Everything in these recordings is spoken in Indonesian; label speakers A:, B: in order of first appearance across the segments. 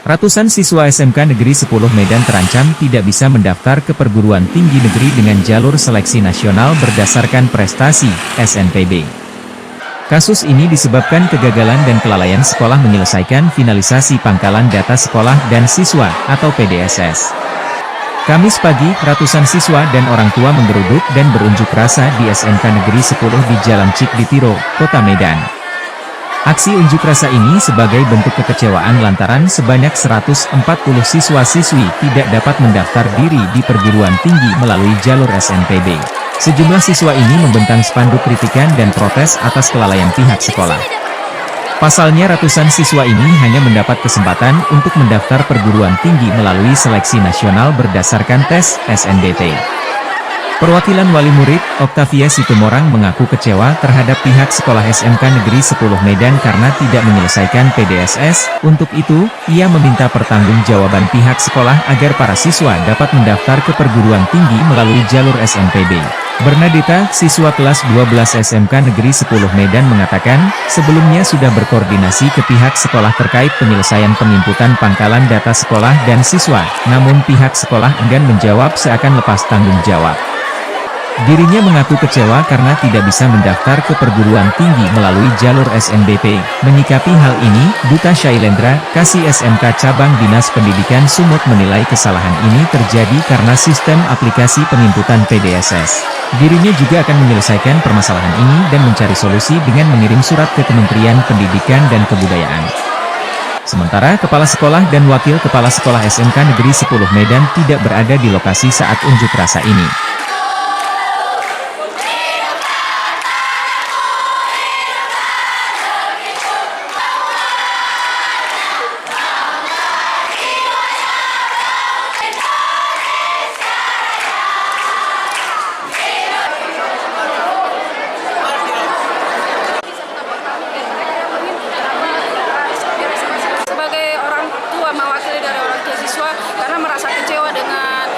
A: Ratusan siswa SMK Negeri 10 Medan terancam tidak bisa mendaftar ke perguruan tinggi negeri dengan jalur seleksi nasional berdasarkan prestasi, SNPB. Kasus ini disebabkan kegagalan dan kelalaian sekolah menyelesaikan finalisasi pangkalan data sekolah dan siswa, atau PDSS. Kamis pagi, ratusan siswa dan orang tua menggeruduk dan berunjuk rasa di SMK Negeri 10 di Jalan Cikditiro, Kota Medan. Aksi unjuk rasa ini sebagai bentuk kekecewaan lantaran sebanyak 140 siswa-siswi tidak dapat mendaftar diri di perguruan tinggi melalui jalur SNPB. Sejumlah siswa ini membentang spanduk kritikan dan protes atas kelalaian pihak sekolah. Pasalnya ratusan siswa ini hanya mendapat kesempatan untuk mendaftar perguruan tinggi melalui seleksi nasional berdasarkan tes SNBT. Perwakilan wali murid, Octavia Situmorang mengaku kecewa terhadap pihak sekolah SMK Negeri 10 Medan karena tidak menyelesaikan PDSS. Untuk itu, ia meminta pertanggungjawaban pihak sekolah agar para siswa dapat mendaftar ke perguruan tinggi melalui jalur SNPB. Bernadetta, siswa kelas 12 SMK Negeri 10 Medan mengatakan, sebelumnya sudah berkoordinasi ke pihak sekolah terkait penyelesaian penginputan pangkalan data sekolah dan siswa, namun pihak sekolah enggan menjawab seakan lepas tanggung jawab. Dirinya mengaku kecewa karena tidak bisa mendaftar ke perguruan tinggi melalui jalur SNBP. Menyikapi hal ini, Duta Shailendra, Kasih SMK Cabang Dinas Pendidikan Sumut menilai kesalahan ini terjadi karena sistem aplikasi penginputan PDSS. Dirinya juga akan menyelesaikan permasalahan ini dan mencari solusi dengan mengirim surat ke Kementerian Pendidikan dan Kebudayaan. Sementara Kepala Sekolah dan Wakil Kepala Sekolah SMK Negeri 10 Medan tidak berada di lokasi saat unjuk rasa ini.
B: Karena merasa kecewa dengan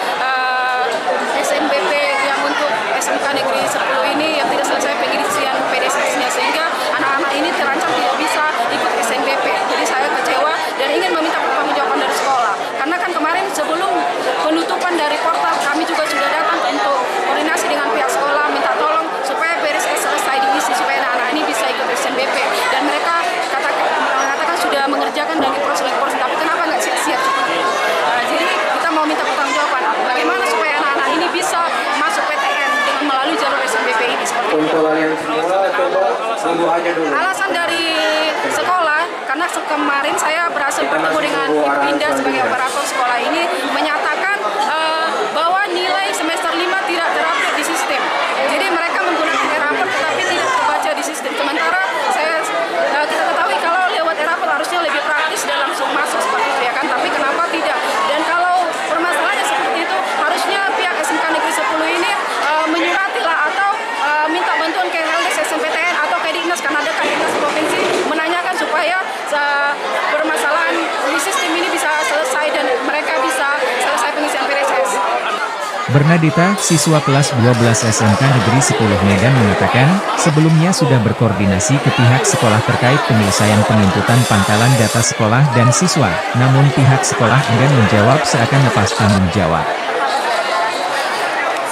B: SNBP yang untuk SMK Negeri 10 ini yang tidak selesai pengisian PDSS-nya, sehingga anak-anak ini terancam tidak bisa ikut SNBP. Jadi saya kecewa dan ingin meminta pertanggungjawaban dari sekolah. Karena kan kemarin sebelum penutupan dari portal kami juga sudah datang untuk koordinasi dengan pihak sekolah, minta tolong supaya PDSS selesai diisi supaya anak-anak ini bisa ikut SNBP. Dan mereka mengatakan sudah mengerjakan dari proses, tapi kenapa nggak siap-siap seperti itu? Jadi kita mau minta pertanggungjawaban, bagaimana supaya anak-anak ini bisa masuk PTN dengan melalui jalur SNBP ini seperti itu. Alasan dari sekolah, karena kemarin saya berhasil bertemu dengan Ibu Indah sebagai operator sekolah ini, menyatakan bahwa nilai semester 5 tidak terupdate di sistem. Jadi mereka menggunakan e-rapor tetapi tidak terbaca di sistem. Sementara kita ketahui kalau lewat e-rapor harusnya lebih praktis dan langsung masuk seperti itu ya kan, tapi kenapa tidak? Dan kalau permasalahannya seperti itu, harusnya pihak SMK Negeri 10 ini menyuratilah atau minta bantuan ke LDS SMPTN atau ke Dinas, karena ada Dinas Provinsi, menanyakan supaya permasalahan di sistem ini bisa selesai dan mereka bisa selesai pengisian PDSS.
A: Bernadetta, siswa kelas 12 SMK Negeri 10 Medan mengatakan, sebelumnya sudah berkoordinasi ke pihak sekolah terkait penyelesaian penginputan pangkalan data sekolah dan siswa, namun pihak sekolah enggan menjawab seakan lepas tanggung jawab.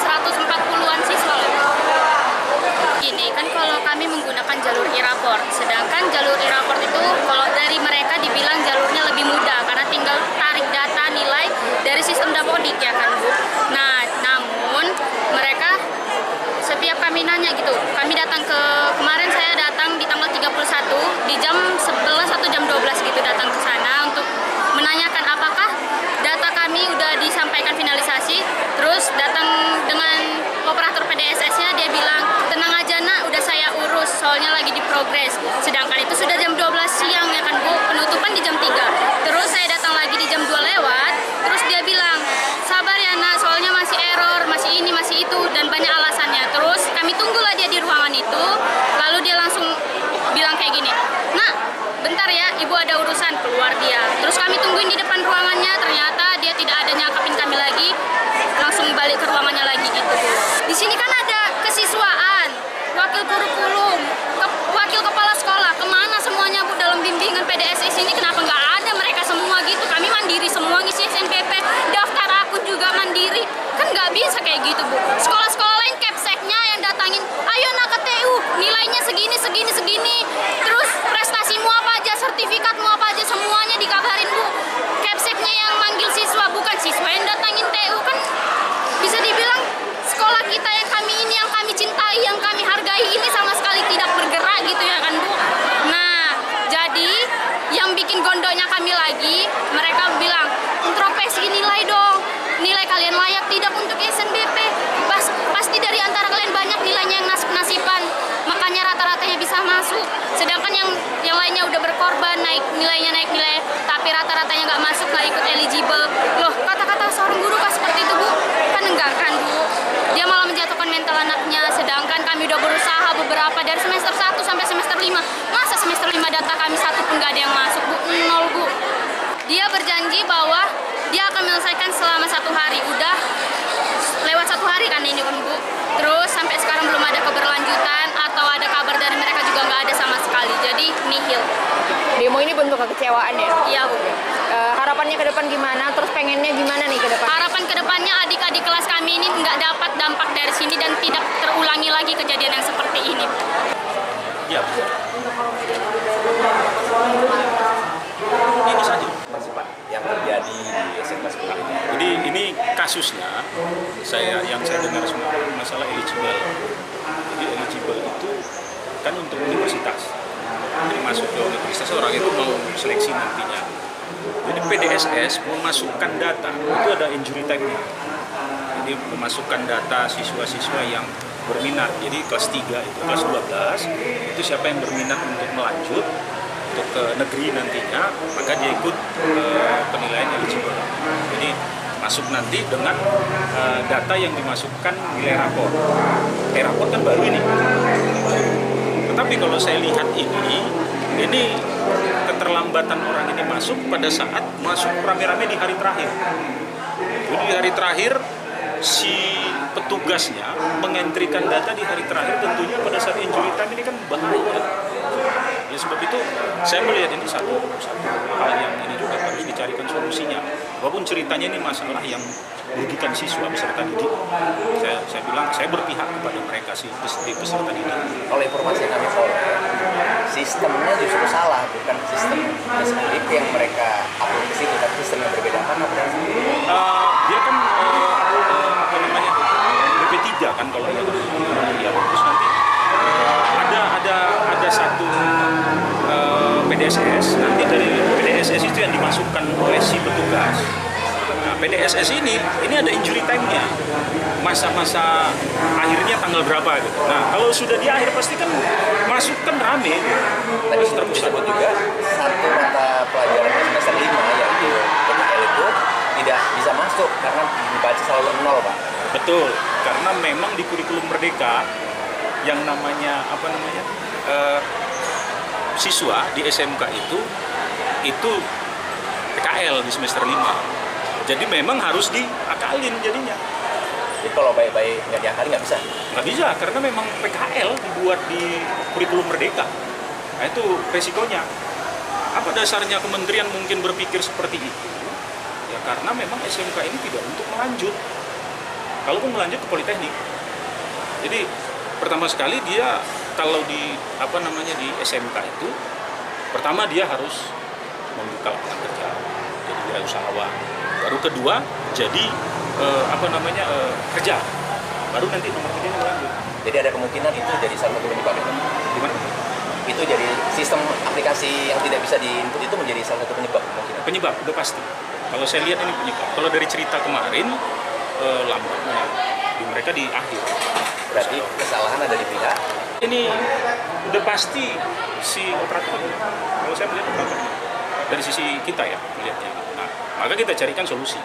C: 140-an siswa loh. Gini, kan kalau kami menggunakan jalur e-rapor, sedangkan jalur e-rapor itu kalau dari mereka dibilang jalurnya lebih mudah karena tinggal tarik data nilai dari sistem Dapodik ya kan Bu. Nah, namun mereka setiap kami nanya gitu, kami datang kemarin saya datang di tanggal 31 di jam 11 atau jam 12 gitu datang ke sana untuk menanyakan apakah data kami udah disampaikan finalisasi. Terus datang dengan operator PDSS-nya, dia bilang tenang aja nak, udah saya urus soalnya lagi di progres, sedangkan itu sudah bisa kayak gitu, Bu. Sekolah-sekolah lain capseknya yang datangin, ayo nak ke TU, nilainya segini, segini, segini. Terus prestasimu apa aja, sertifikatmu apa aja, semuanya dikabarin, Bu. Capseknya yang manggil siswa, bukan siswa yang datangin TU. Kan bisa dibilang sekolah kita yang kami ini, yang kami cintai, yang kami hargai ini sama sekali tidak bergerak gitu ya kan, Bu. Nah, jadi yang bikin gondoknya kami lagi, mereka bilang, introspeksi nilai dong. Nilai kalian layak tidak untuk SNBP. Pasti dari antara kalian banyak nilainya yang nasib-nasiban. Makanya rata-ratanya bisa masuk. Sedangkan yang lainnya udah berkorban, nilai, tapi rata-ratanya nggak masuk, nggak ikut eligible. Loh, kata-kata seorang guru kah seperti itu, Bu? Kan enggak kan, Bu? Dia malah menjatuhkan mental anaknya. Sedangkan kami udah berusaha beberapa dari semester 1 sampai semester 5. Masa semester 5 data kami satu pun nggak ada yang masuk, Bu? Nol, Bu. Dia berjanji bahwa dia akan menyelesaikan selama 1 hari. Udah lewat 1 hari kan ini, Bu. Terus sampai sekarang belum ada keberlanjutan atau ada kabar dari mereka juga nggak ada sama sekali. Jadi nihil.
D: Demo ini bentuk kekecewaan ya?
C: Iya, Bu.
D: Harapannya ke depan gimana? Terus pengennya gimana nih ke depan?
C: Harapan kedepannya adik-adik kelas kami ini nggak dapat dampak dari sini dan tidak terulangi lagi kejadian yang seperti ini.
E: Ya. Ini saja
F: yang terjadi di SMK sekolah ini.
E: Jadi ini kasusnya yang saya dengar semua masalah eligible. Jadi eligible itu kan untuk universitas. Jadi masuk ke universitas orang itu mau seleksi nantinya. Jadi PDSS memasukkan data itu ada injury time-nya. Jadi memasukkan data siswa-siswa yang berminat. Jadi kelas 3 itu kelas 12 itu siapa yang berminat untuk melanjut untuk ke negeri nantinya, maka dia ikut penilaian eligible. Jadi masuk nanti dengan data yang dimasukkan nilai rapor. Rapor kan baru ini. Tetapi kalau saya lihat ini keterlambatan orang ini masuk pada saat masuk rame-rame di hari terakhir. Jadi di hari terakhir si petugasnya mengentrikan data di hari terakhir, tentunya pada saat injury time ini kan bahaya. Ya sebab itu saya melihat ini satu hal yang ini juga harus dicarikan solusinya. Walaupun ceritanya ini masalah yang merugikan siswa peserta didik, saya bilang saya berpihak kepada mereka sih peserta didik.
F: Kalau informasi yang kami peroleh, sistemnya justru salah, bukan sistem SNBP yang mereka upload ke situ, tapi sistem yang berbeda. Kan
E: Dia kan apa namanya BP3 kan kalau yang terus nanti ada satu PDSS, nanti dari PDSS itu yang dimasukkan oleh si petugas. Nah, PDSS ini ada injury time-nya, masa-masa akhirnya tanggal berapa gitu. Nah, kalau sudah di akhir pasti kan masuk kan rame.
F: tadi disebut juga satu mata pelajaran semester 5 yaitu PKL itu tidak bisa masuk karena dibaca selalu 0, Pak.
E: Betul, karena memang di kurikulum Merdeka yang namanya siswa di SMK itu PKL di semester 5. Jadi memang harus diakalin jadinya.
F: Jadi kalau baik-baik nggak diakalin nggak bisa.
E: Nggak bisa, karena memang PKL dibuat di kurikulum Merdeka. Nah itu resikonya. Apa dasarnya kementerian mungkin berpikir seperti itu? Ya karena memang SMK ini tidak untuk melanjut. Kalaupun melanjut ke Politeknik. Jadi pertama sekali dia kalau di di SMK itu pertama dia harus membuka lapangan kerja, jadi wirausahawan. Baru kedua jadi kerja. Baru nanti nomor 3 melanjut.
F: Jadi ada kemungkinan itu jadi salah satu penyebab.
E: Gimana?
F: Itu jadi sistem aplikasi yang tidak bisa di-input itu menjadi salah satu penyebab kemungkinan.
E: Penyebab udah pasti. Kalau saya lihat ini penyebab. Kalau dari cerita kemarin lambatnya di mereka di akhir.
F: Berarti kesalahan ada di pihak.
E: Ini udah pasti si operator. Kalau saya melihat operatornya dari sisi kita ya melihatnya. Nah, maka kita carikan solusi.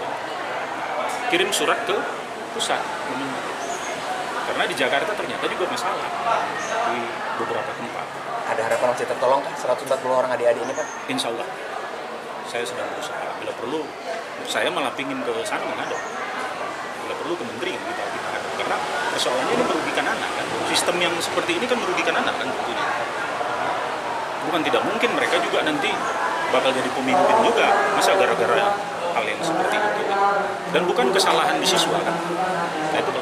E: Kirim surat ke pusat. Karena di Jakarta ternyata juga masalah di beberapa tempat.
F: Ada harapan masih tertolong kan 140 orang adik-adik ini, Pak?
E: Insya Allah saya sedang berusaha. Bila perlu saya malah pingin ke sana menghadap. Bila perlu ke menteri kita hadap. Karena persoalannya ini merugikan anak kan. Sistem yang seperti ini kan merugikan anak kan tentunya. Bukan tidak mungkin mereka juga nanti bakal jadi pemimpin juga. Masa gara-gara hal yang seperti itu. Dan bukan kesalahan di siswa kan.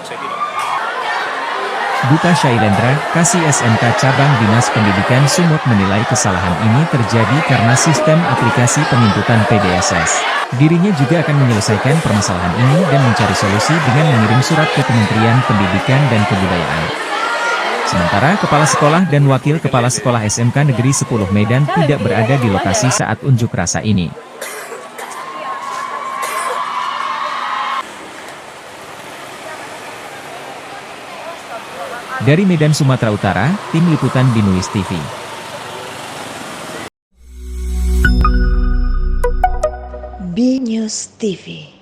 E: saya tidak.
A: Duta Shailendra, Kasih SMK Cabang Dinas Pendidikan Sumut menilai kesalahan ini terjadi karena sistem aplikasi penginputan PDSS. Dirinya juga akan menyelesaikan permasalahan ini dan mencari solusi dengan mengirim surat ke Kementerian Pendidikan dan Kebudayaan. Sementara Kepala Sekolah dan Wakil Kepala Sekolah SMK Negeri 10 Medan tidak berada di lokasi saat unjuk rasa ini. Dari Medan, Sumatera Utara, Tim Liputan Binuis TV.
G: B News TV.